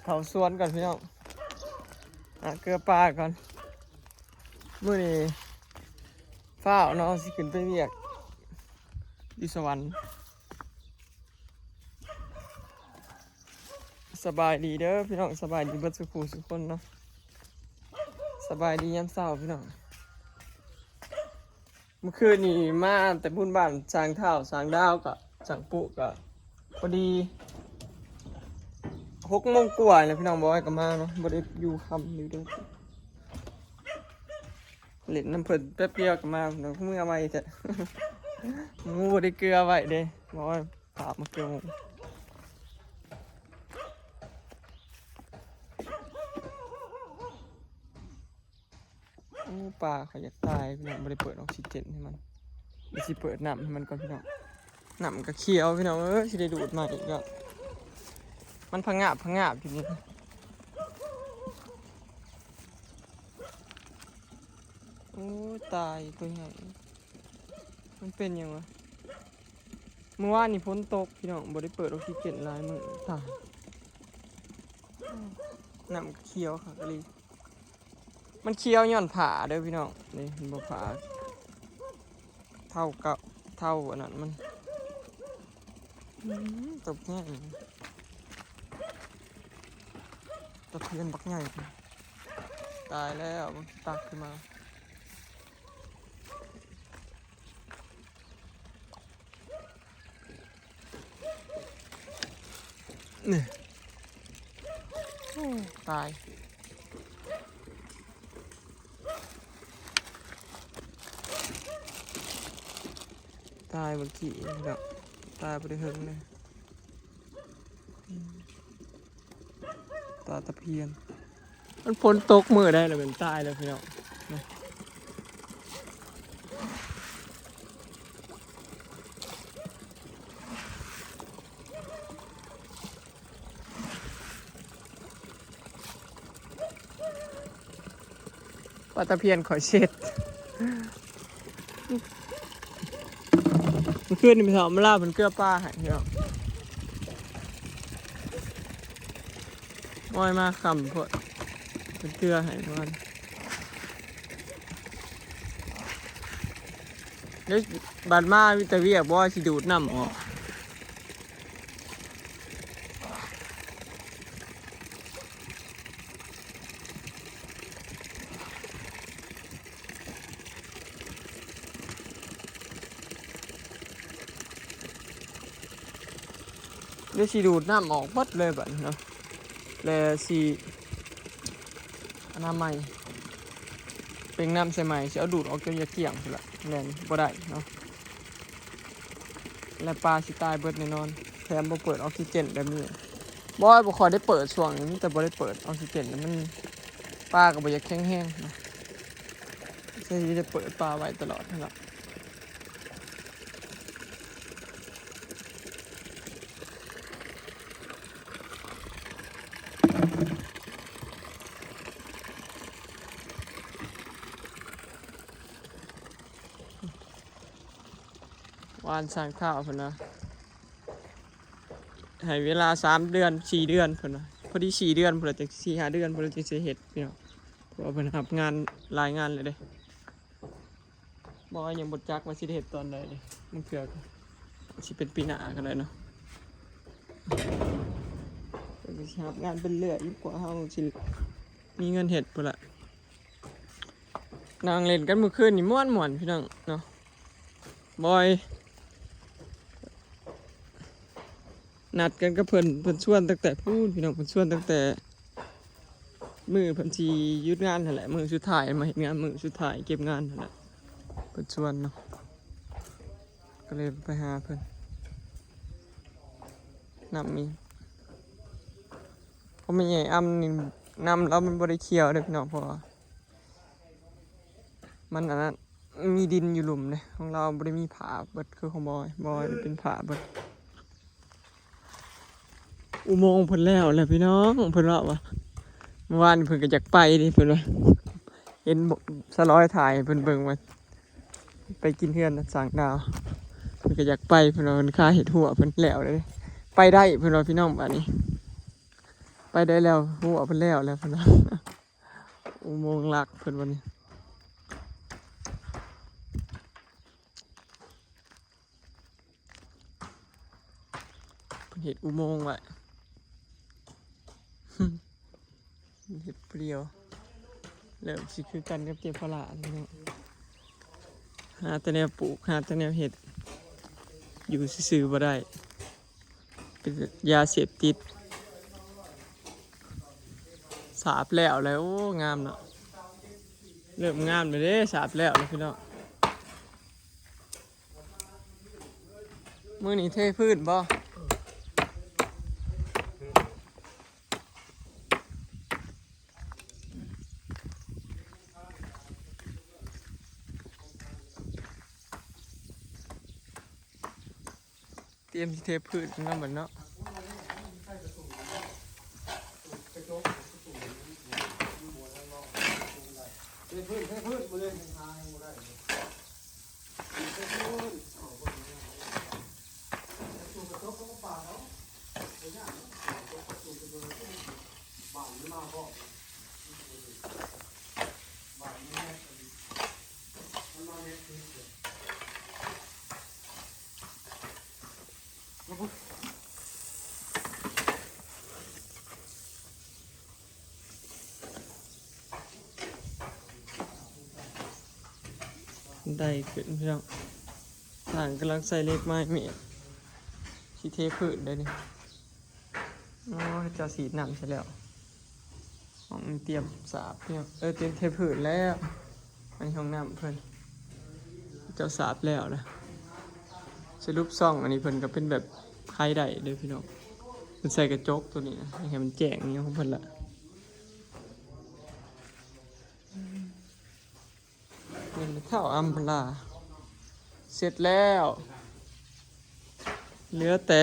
เขาสวนก่อนพี่น้องเกลือปลาก่อนมื้อนี้ฟ้าวน้องสิขึ้นไปเรียกดิสวรรค์สบายดีเด้อพี่น้องสบายดีเบิดสุขุสุขคนเนาะสบายดียามเช้าพี่น้องเมื่อคืนนี้มาแต่บุญบ้านสร้างเท้าสร้างดาวกับสร้างปุกับพอดี6 โมงกว่าเลยพี่น้องบอกให้กลับมาเนาะบ่ได้อยู่ค่ำอยู่เด้อเล่นน้ำเพิ่นแป๊บเดียวกลับมาเนาะเมื่อไว้จ้ะงูบ่ได้เกลือไว้เด้บอกว่าพามาเกลืองูปลาเขาอยากตายพี่น้องไม่ได้เปิดออกซิเจนให้มันไม่ใช่เปิดน้ำให้มันก่อนพี่น้องน้ำมันก็เคี้ยวพี่น้องสิได้ดูดมาอีกแล้วมันพังงาบอยู่นี่โอ้ตายตัวใหญ่มันเป็นยังไงเมื่อวานนี่ฝนตกพี่น้องไม่ได้เปิดออกซิเจนหลายมื้อตายน้ำก็เคี้ยวค่ะกะลีมันเคี้ยวย่อนผ่าเด้อพี่น้องนี่มันบ่ผ่าเท่ากับเท่าอันนั้นมันตบง่ายตะเพียนบักใหญ่ตายแล้วมันตักขึ้นมานี่ตายตายบางทีแบบตายไปได้หึงเลยตาตะเพียนมันฝนตกมือได้เลยเป็นตายแล้วพี่น้องปลาตะเพียนขอเช็ดเมื่อคืนนี่มีสาวมาล่าเป็นเกลือปลาหายพี่น้องมอยมาคำพวกเป็นเกลือหายมันเดี๋ยวบาดมาวิตาเวียบอกว่าสิดูดน้ำออกเดี๋ยวสิดูดน้ำออกหมดเลยแบบเนาะแล้วสิอนามัยเป็นน้ำใส่ใหม่สิเอาดูดออกจนจะเกลี่ยงสิละแน่นบ่ได้เนาะและปลาสิตายเบิดแน่นอนแถมบ่เปิดออกซิเจนแบบนี้บ่ขอได้เปิดช่วงนี้แต่บ่ได้เปิดออกซิเจนมันปลาก็บ่อยากแข็งแห้งเนาะใช่จะเปิดปลาไว้ตลอดนั่นแหละวานสร้างข้าวเพิ่นนะให้เวลา3 เดือน 4 เดือนเพิ่นนะพอดี4 เดือนเพิ่นจะ4-5 เดือนเพิ่นจะสิเฮ็ดพี่น้องเพราะว่าเพิ่นรับงานหลายงานเลยเด้บ่ยังบ่จักว่าสิเฮ็ดตอนใดเด้มันเกือบสิเป็นปีหน้าก็ได้เนาะเพิ่นสิรับงานเป็นเรื่อยอยู่กว่าเฮาสิมีเงินเฮ็ดพุ่นล่ะนั่งเล่นกันเมื่อคืนนี่ม่วนๆพี่น้องเนาะบอยนัดกันกับเพิ่นชวนตั้งแต่พูดพี่น้องเพิ่นชวนตั้งแต่มือเพิ่นสิหยุดงานนั่นแหละมือสุดท้ายมาเฮ็ดงานมือสุดท้ายเก็บงานนั่นแหละเพิ่นชวนเนาะก็เลยไปหาเพิ่นนำมีเพราะไม่ใหญ่อ้ำนี่นำแล้วมันบ่ได้เคี่ยวเด้อพี่น้องเพราะว่ามันอันนั้นมีดินอยู่หลุมเลยของเราบ่ได้มีผาเบิดคือของบอยเป็นผาเบิดอุโมงค์เพิ่นแล้วแหละพี่น้องเพิ่นว่าเมื่อวานเพิ่นก็อยากไปดิเพิ่นว่าเห็นสลอยถ่ายเพิ่นเบิ่งว่าไปกินเฮือนสร้างดาวเพิ่นก็อยากไปเพิ่นว่าเพิ่นค่าเฮ็ดหัวเพิ่นแล้วเลยไปได้เพิ่นว่าพี่น้องบัดนี้ไป ไปได้แล้วหัวเพิ่นแล้วเพิ่นว่า อุโมงค์หลักเพิ่นวันนี้เพิ่นเฮ็ดอุโมงค์ไว้ เฮ็ดเปรี้ยวเริ่มสิคือกันกับเจ็บพละนี่เนาะหาแต่แนวปลูกหาแต่แนวเฮ็ดอยู่ซื่อๆบ่ได้เป็นยาเสพติดสาบแล้วโอ้งามเนาะเริ่มงามเลยเด้สาบแล้วพี่น้องมื้อนี้เทพื้นบ่เตรียมสิเทพื้นนำบัดเนาะได้ขึ้นพี่น้องทางกำลังใส่เล็กไม้เมตรสิเทพื้นได้นี่โอ้ยจะสีดน้ำใช่แล้วของเตรียมสาบเนี่ยเตรียมเทพื้นแล้วอันนี้ห้องน้ำเพิ่นเจ้าสาบแล้วนะสรุปซ่องอันนี้เพิ่นก็เป็นแบบไฮได้เลยพี่น้องมันใส่กระจกตัวนี้นะให้มันแจ้งนี่ของเพิ่นละเป็นเท่าอัมพลาเสร็จแล้วเหลือแต่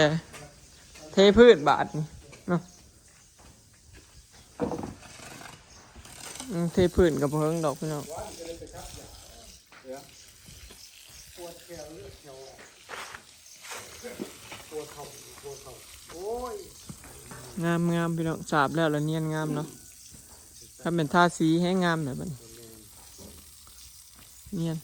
เทพื้นบาทนี่เนาะเทพื้นกับเพิ่งดอกพี่น้องงามงามพี่น้องสาบแล้วแล้วเนียนงามเนาะถ้าเป็นทาสีให้งามหน่อยบัดนี้เนียน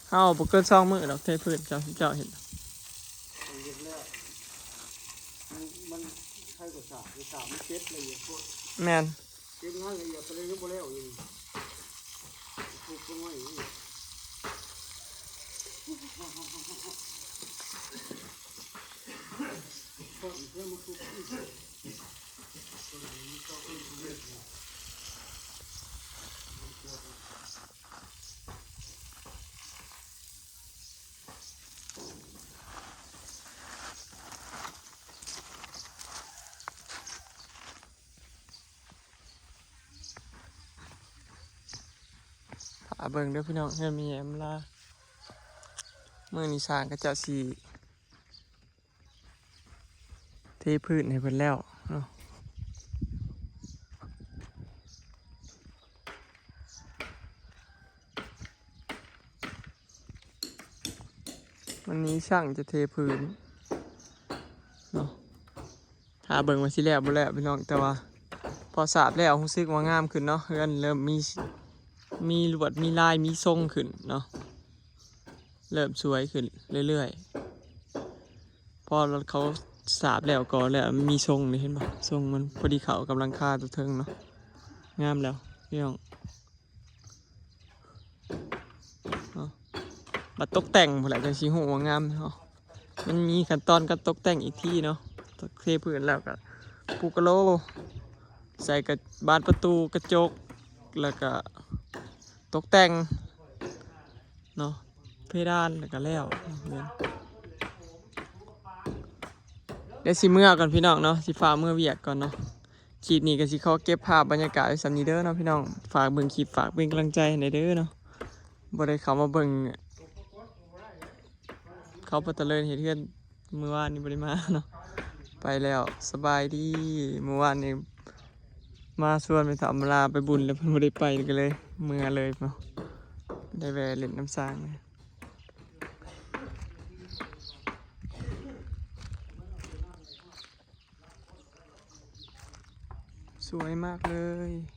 เอาบุกเกิลซองมือดอกเทพื้นเจ้าเห็นมันใช่กว่าสามมันเจ็ดเลยพวก แมน เจ็ดง่ายเลยไปเลยนึกว่าแล้วอยู่ถูกตรงไหนเบิ่งเด้อพี่น้องเฮ้ยมีแอมลาเมื่อนี้สร้างก็จะสีเทพื้นให้เพิ่นแล้วเนาะวันนี้ช่างจะเทพื้นเนาะหาเบิ่งมาสิแล้วบ่แล้วพี่น้องแต่ว่าพอสาบแล้วรู้สึกว่างามขึ้นเนาะเฮือนเริ่มมีลวดมีลายมีทรงขึ้นเนาะเริ่มสวยขึ้นเรื่อยๆพอเขาสาบแล้วก็แล้วมีทรงนี่เห็นป่ะทรงมันพอดีเขากำลังคาตัวเทิงเนาะงามแล้วพี่น้องมาตกแต่งหมดแหละจังสีหูว่างามเนาะมันมีขั้นตอนการตกแต่งอีกที่เนาะเทพื้นแล้วก็ปูกระโลใส่กับบานประตูกระจกแล้วก็ตกแต่งเนาะเพดานแล้วก็แล้วเดี๋ยวสิเมื่อก่อนพี่น้องเนาะสิฟ้าเมื่อเวียกก่อนเนาะคลิปนี้ก็สิขอเก็บภาพบรรยากาศไว้สำนีเด้อเนาะพี่น้องฝากเบิ่งคลิปฝากเป็นกำลังใจให้เด้อเนาะบ่ได้เข้ามาเบิ่งเขาปะตะเลินเฮ็ดเฮือนเมื่อวานนี้บ่ได้มาเนาะไปแล้วสบายดีเมื่อวานนี้มาชวนไปทำลาไปบุญแล้วเพิ่นบ่ได้ไปก็เลยเมื่อเลยเนาะได้แวะเล่นน้ำสร้าง สวยมากเลย